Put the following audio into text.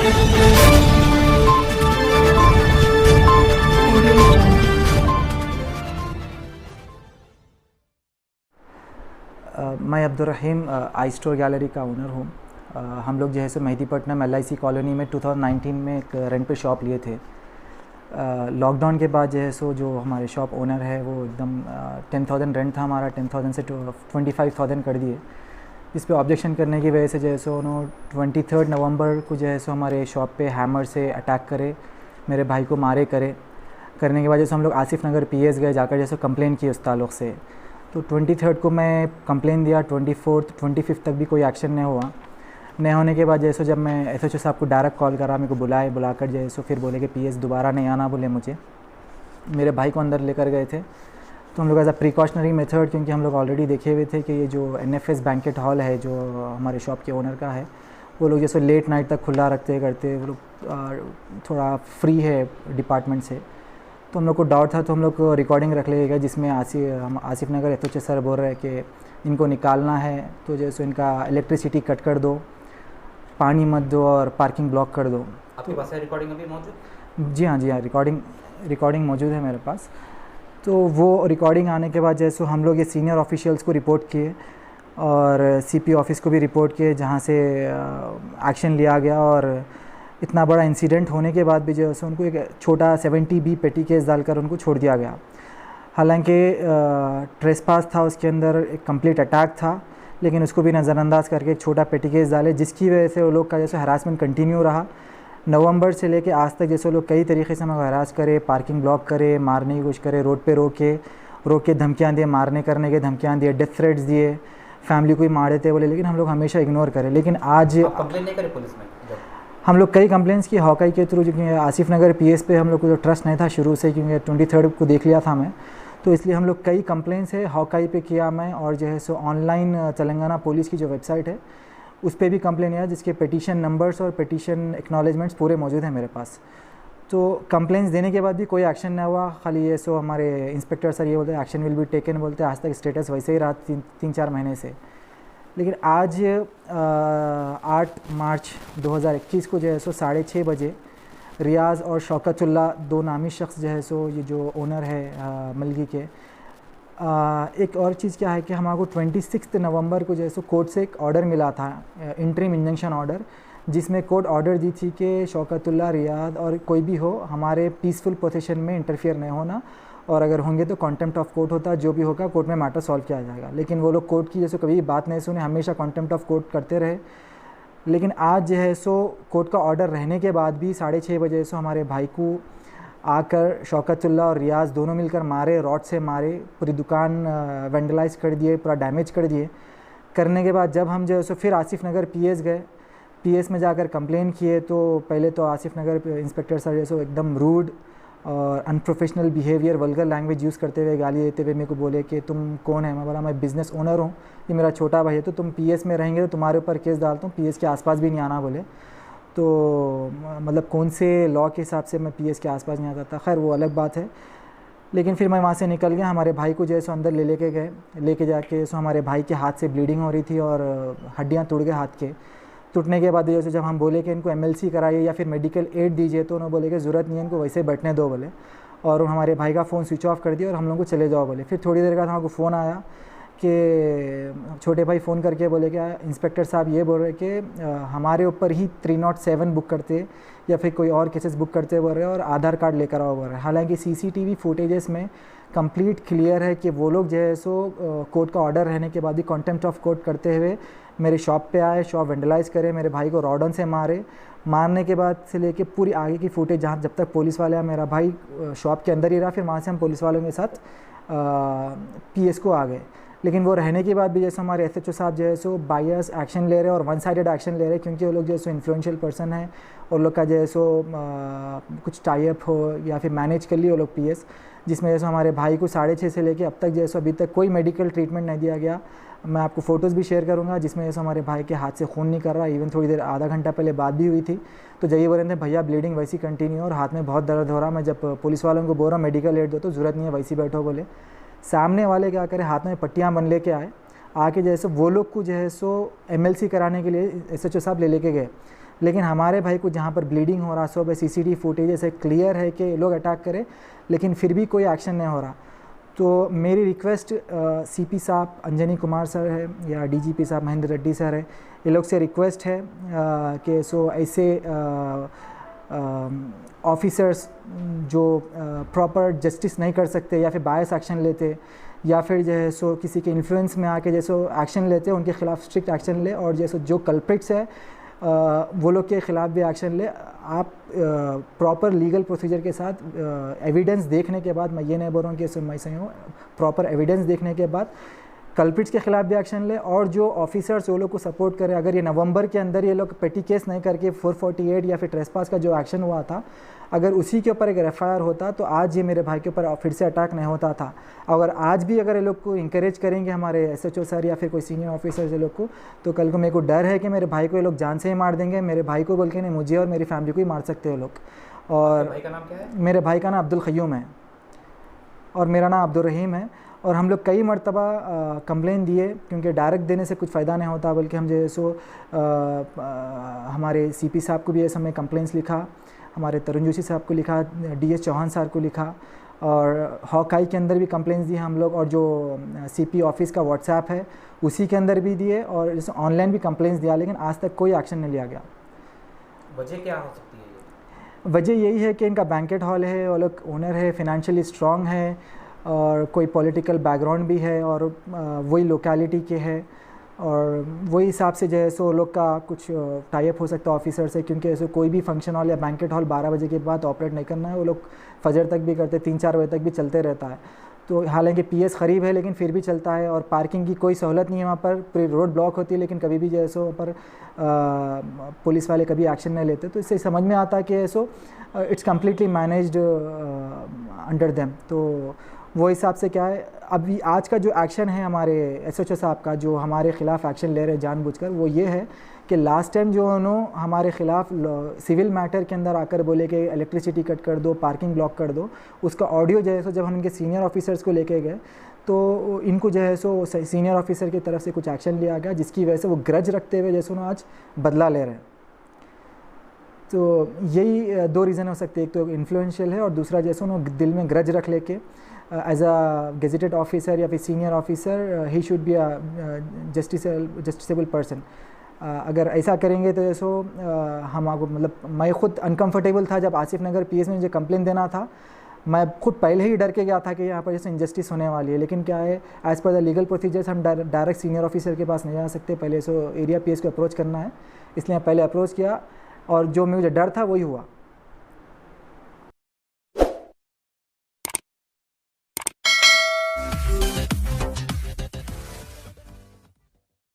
मैं Abdur Rahim I store gallery का owner हूँ। हम लोग जो है सो मेहदीपट्टनम LIC कॉलोनी में 2019 में एक रेंट पे शॉप लिए थे। लॉकडाउन के बाद जो है सो जो हमारे शॉप ओनर है वो एकदम 10,000 रेंट था हमारा, 10,000 से 25,000 कर दिए। इस पे ऑब्जेक्शन करने की वजह से जो है सो उन्होंने 23 नवंबर को जो है सो हमारे शॉप पे हैमर से अटैक करे, मेरे भाई को मारे करने के बाद जैसे हम लोग आसिफ नगर PS गए, जाकर जैसे कंप्लेन की उस ताल्लुक़ से। तो 23 को मैं कंप्लेन दिया, 25 तक भी कोई एक्शन नहीं हुआ। नहीं होने के बाद जैसे जब मैं SHO साहब को डायरेक्ट कॉल करा, मेरे को बुलाकर जैसे फिर बोले कि PS दोबारा नहीं आना बोले मुझे। मेरे भाई को अंदर लेकर गए थे। तो हम लोग एज अ प्रिकॉशनरी मेथड, क्योंकि हम लोग ऑलरेडी देखे हुए थे कि ये जो NFS बैंकेट हॉल है जो हमारे शॉप के ओनर का है, वो लोग जैसे लेट नाइट तक खुला रखते करते, वो लोग थोड़ा फ्री है डिपार्टमेंट से। तो हम लोग को डाउट था, तो हम लोग को रिकॉर्डिंग रख लिया गया जिसमें आसिफ नगर SHO सर बोल रहे हैं कि इनको निकालना है तो जैसे इनका इलेक्ट्रिसिटी कट कर दो, पानी मत दो और पार्किंग ब्लॉक कर दो। आपके पास है रिकॉर्डिंग अभी मौजूद? जी हाँ, रिकॉर्डिंग मौजूद है मेरे पास। तो वो रिकॉर्डिंग आने के बाद जैसे हम लोग ये सीनियर ऑफिशियल्स को रिपोर्ट किए और CP ऑफिस को भी रिपोर्ट किए, जहाँ से एक्शन लिया गया। और इतना बड़ा इंसिडेंट होने के बाद भी जो है उनको एक छोटा 70B पेटी केस डालकर उनको छोड़ दिया गया। हालांकि ट्रेसपास था, उसके अंदर एक कंप्लीट अटैक था, लेकिन उसको भी नज़रअंदाज करके एक छोटा पेटी केस डाले, जिसकी वजह से वो लोग का जैसे हरासमेंट कंटिन्यू रहा। नवंबर से लेके आज तक जैसे लोग कई तरीके से हमें हरास करे, पार्किंग ब्लॉक करे, मारने की कोशिश करे, रोड पे रोक के धमकियाँ दिए, मारने करने के धमकियाँ दिए, डेथ थ्रेट्स दिए, फैमिली को ही मार देते बोले, लेकिन हम लोग हमेशा इग्नोर करें। लेकिन आज कंप्लेन नहीं करे पुलिस में? हम लोग कई कंप्लेंट्स की हॉकाई के थ्रू, क्योंकि आसिफ नगर PS पे हम लोग को जो ट्रस्ट नहीं था शुरू से, क्योंकि 23 को देख लिया था मैं, तो इसलिए हम लोग कई कंप्लेंट्स है हॉकाई पे किया मैं। और जो है सो ऑनलाइन तेलंगाना पुलिस की जो वेबसाइट है उस पर भी कंप्लेन आया, जिसके पिटीशन नंबर्स और पिटीशन एक्नॉलेजमेंट्स पूरे मौजूद हैं मेरे पास। तो कंप्लेंट्स देने के बाद भी कोई एक्शन नहीं हुआ। खाली ये सो हमारे इंस्पेक्टर सर ये बोलते हैं एक्शन विल बी टेकन, बोलते आज तक स्टेटस वैसे ही रहा 3-4 महीने से। लेकिन आज 8 मार्च 2021 को जो है सो 6:30 बजे रियाज़ और शौकतुल्ला, दो नामी शख्स जो है सो ये जो ओनर है मलगी के, एक और चीज़ क्या है कि हमारे को 26 नवंबर को जो है सो कोर्ट से एक ऑर्डर मिला था, इंटरिम इंजंक्शन ऑर्डर, जिसमें कोर्ट ऑर्डर दी थी कि शौकतुल्ला, रियाज़ और कोई भी हो हमारे पीसफुल पोजीशन में इंटरफियर नहीं होना, और अगर होंगे तो कॉन्टेम्प्ट ऑफ कोर्ट होता, जो भी होगा कोर्ट में मैटर सॉल्व किया जाएगा। लेकिन वो लोग कोर्ट की जैसे कभी बात नहीं सुने, हमेशा कॉन्टेम्प्ट ऑफ कोर्ट करते रहे। लेकिन आज जो है सो कोर्ट का ऑर्डर रहने के बाद भी 6:30 बजे सो हमारे भाई को आकर शौकतुल्ला और रियाज़ दोनों मिलकर मारे, रॉड से मारे, पूरी दुकान वेंडलाइज कर दिए, पूरा डैमेज कर दिए। करने के बाद जब हम जो है सो फिर आसिफ नगर PS गए, PS में जाकर कंप्लेन किए, तो पहले तो आसिफ नगर इंस्पेक्टर सर जैसे एकदम रूड और unprofessional behaviour, vulgar language use करते हुए, गाली देते हुए मेरे को बोले कि तुम कौन है। मैं बोला मैं बिज़नेस ओनर हूँ, ये मेरा छोटा भाई है, तो तुम PS में रहेंगे तो तुम्हारे ऊपर केस डालता हूँ, PS के आसपास भी नहीं आना बोले। तो मतलब कौन से लॉ के हिसाब से मैं PS के आसपास नहीं आता था, खैर वो अलग बात है। लेकिन फिर मैं वहाँ से निकल गया, हमारे भाई को जैसे अंदर लेके जाके सो हमारे भाई के हाथ से ब्लीडिंग हो रही थी और हड्डियाँ टूट गए हाथ के। टूटने के बाद जैसे जब हम बोले कि इनको MLC कराइए या फिर मेडिकल एड दीजिए, तो उन्होंने बोले कि ज़रूरत नहीं है, इनको वैसे बैठने दो बोले, और हमारे भाई का फ़ोन स्विच ऑफ कर दिया और हम लोगों को चले जाओ बोले। फिर थोड़ी देर बाद हमको फ़ोन आया कि छोटे भाई फ़ोन करके बोले कि इंस्पेक्टर साहब ये बोल रहे कि हमारे ऊपर ही 307 बुक करते या फिर कोई और केसेस बुक करते बोल रहे हैं और आधार कार्ड लेकर आओ बोल रहे हैं। हालांकि CCTV फुटेजेस में कंप्लीट क्लियर है कि वो लोग जो है सो कोर्ट का ऑर्डर रहने के बाद भी कॉन्टेम्प्ट ऑफ कोर्ट करते हुए मेरे शॉप पे आए, शॉप वेंडलाइज करे, मेरे भाई को रॉडन से मारने के बाद से लेके पूरी आगे की फुटेज, जहाँ जब तक पुलिस वाले आए, मेरा भाई शॉप के अंदर ही रहा, फिर वहाँ से हम पुलिस वालों के साथ PS को आ गए। लेकिन वो रहने के बाद भी जैसे हमारे SHO साहब जो है सो बायस एक्शन ले रहे हैं और वन साइडेड एक्शन ले रहे हैं, क्योंकि वो लोग जो है सो इन्फ्लुएंशियल पर्सन है और लोग का जो है सो कुछ टाई अप हो या फिर मैनेज कर लिए वो लोग PS, जिसमें जैसे हमारे भाई को 6:30 से लेके अब तक जो है सो अभी तक कोई मेडिकल ट्रीटमेंट नहीं दिया गया। मैं आपको फ़ोटोज़ भी शेयर करूंगा जिसमें जैसे हमारे भाई के हाथ से खून नहीं कर रहा। इवन थोड़ी देर आधा घंटा पहले बात भी हुई थी, तो जय बोल रहे थे भैया ब्लीडिंग वैसी कंटिन्यू और हाथ में बहुत दर्द हो रहा। मैं जब पुलिस वालों को बोल रहा मेडिकल एड दो तो ज़रूरत नहीं है, वैसी बैठो बोले। सामने वाले क्या करें, हाथ में पट्टियाँ बन लेके आके जैसे वो लोग को जो है सो MLC कराने के लिए SHO साहब लेके गए। लेकिन हमारे भाई को जहाँ पर ब्लीडिंग हो रहा, सब CCTV फुटेज ऐसे क्लियर है कि लोग अटैक करें, लेकिन फिर भी कोई एक्शन नहीं हो रहा। तो मेरी रिक्वेस्ट CP साहब अंजनी कुमार सर है या DGP साहब महेंद्र रेड्डी सर है, ये लोग से रिक्वेस्ट है कि सो ऐसे ऑफिसर्स जो प्रॉपर जस्टिस नहीं कर सकते या फिर बायस एक्शन लेते या फिर जो है सो किसी के इन्फ्लुएंस में आके जैसे एक्शन लेते हैं, उनके खिलाफ स्ट्रिक्ट एक्शन ले, और जैसे जो कल्प्रिट्स है वो लोग के ख़िलाफ़ भी एक्शन ले। आप प्रॉपर लीगल प्रोसीजर के साथ एविडेंस देखने के बाद, मैं ये नहीं बोल रहा हूँ कि मैं सही हूँ, प्रॉपर एविडेंस देखने के बाद कल्प्रिट्स के ख़िलाफ़ भी एक्शन ले, और जो ऑफिसर्स वो लोग को सपोर्ट करें। अगर ये नवंबर के अंदर ये लोग पेटी केस नहीं करके 448 या फिर ट्रेसपास का जो एक्शन हुआ था, अगर उसी के ऊपर एक FIR होता तो आज ये मेरे भाई के ऊपर फिर से अटैक नहीं होता था। अगर आज भी अगर ये लोग को इंकरेज करेंगे हमारे SHO सर या फिर कोई सीनियर ऑफिसर्स ये लोग को, तो कल को मेरे को डर है कि मेरे भाई को ये लोग जान से ही मार देंगे। मेरे भाई को बोल के नहीं, मुझे और मेरी फैमिली को ही मार सकते हैं लोग। और भाई का नाम क्या है? मेरे भाई का नाम अब्दुल ख़य्यूम है और मेरा नाम अब्दुल रहीम है। और हम लोग कई मरतबा कंप्लेन दिए, क्योंकि डायरेक्ट देने से कुछ फ़ायदा नहीं होता, बल्कि हम जो सो हमारे CP साहब को भी ऐसे हमें कंप्लेंट्स लिखा, हमारे तरुण जोशी साहब को लिखा, DS चौहान साहब को लिखा, और हॉकाई के अंदर भी कंप्लेंट्स दिए हम लोग, और जो CP ऑफिस का WhatsApp है उसी के अंदर भी दिए, और जैसे ऑनलाइन भी कंप्लेंट्स दिया, लेकिन आज तक कोई एक्शन नहीं लिया गया। वजह क्या हो सकती है? वजह यही है कि इनका बैंकेट हॉल है, वो लोग ओनर है, फिनेंशियली स्ट्रॉन्ग है, और कोई पॉलिटिकल बैकग्राउंड भी है, और वही लोकेलिटी के है, और वही हिसाब से जो है सो लोग का कुछ टाइप हो सकता है ऑफिसर से, क्योंकि ऐसे कोई भी फंक्शन हॉल या बैंकेट हॉल 12 बजे के बाद ऑपरेट नहीं करना है। वो लोग फजर तक भी करते, 3-4 बजे तक भी चलते रहता है। तो हालांकि PS करीब है लेकिन फिर भी चलता है, और पार्किंग की कोई सहूलत नहीं है वहाँ पर, पूरी रोड ब्लॉक होती है, लेकिन कभी भी जो है सो पर पुलिस वाले कभी एक्शन नहीं लेते। तो इससे समझ में आता है कि so it's completely managed under them. तो वो हिसाब से क्या है, अभी आज का जो एक्शन है हमारे SHO साहब का, जो हमारे ख़िलाफ़ एक्शन ले रहे हैं जानबूझकर, वो ये है कि लास्ट टाइम जो उन्होंने हमारे ख़िलाफ़ सिविल मैटर के अंदर आकर बोले कि इलेक्ट्रिसिटी कट कर दो, पार्किंग ब्लॉक कर दो, उसका ऑडियो जो है सो जब हम इनके सीनियर ऑफिसर्स को लेके गए तो इनको जो है सो सीनियर ऑफिसर की तरफ से कुछ एक्शन लिया गया, जिसकी वजह से वो ग्रज रखते हुए जैसे उन्होंने आज बदला ले रहे हैं। तो यही 2 रीज़न हो सकते हैं, एक तो इन्फ्लुएंशियल है, और दूसरा जैसे उन्होंने दिल में ग्रज रख लेके एज अ गेजेटेड ऑफिसर या फिर senior officer he should be a justiciable person. अगर ऐसा करेंगे तो जैसो हम आपको, मतलब मैं खुद अनकंफर्टेबल था जब आसिफ नगर PS में मुझे कंप्लेन देना था। मैं खुद पहले ही डर के गया था कि यहाँ पर जैसे इंजस्टिस होने वाली है, लेकिन क्या है, as per the legal procedures हम डायरेक्ट सीनियर ऑफिसर के पास नहीं जा सकते, पहले सो एरिया PS को अप्रोच करना है, इसलिए पहले अप्रोच किया, और जो मुझे डर था वही हुआ।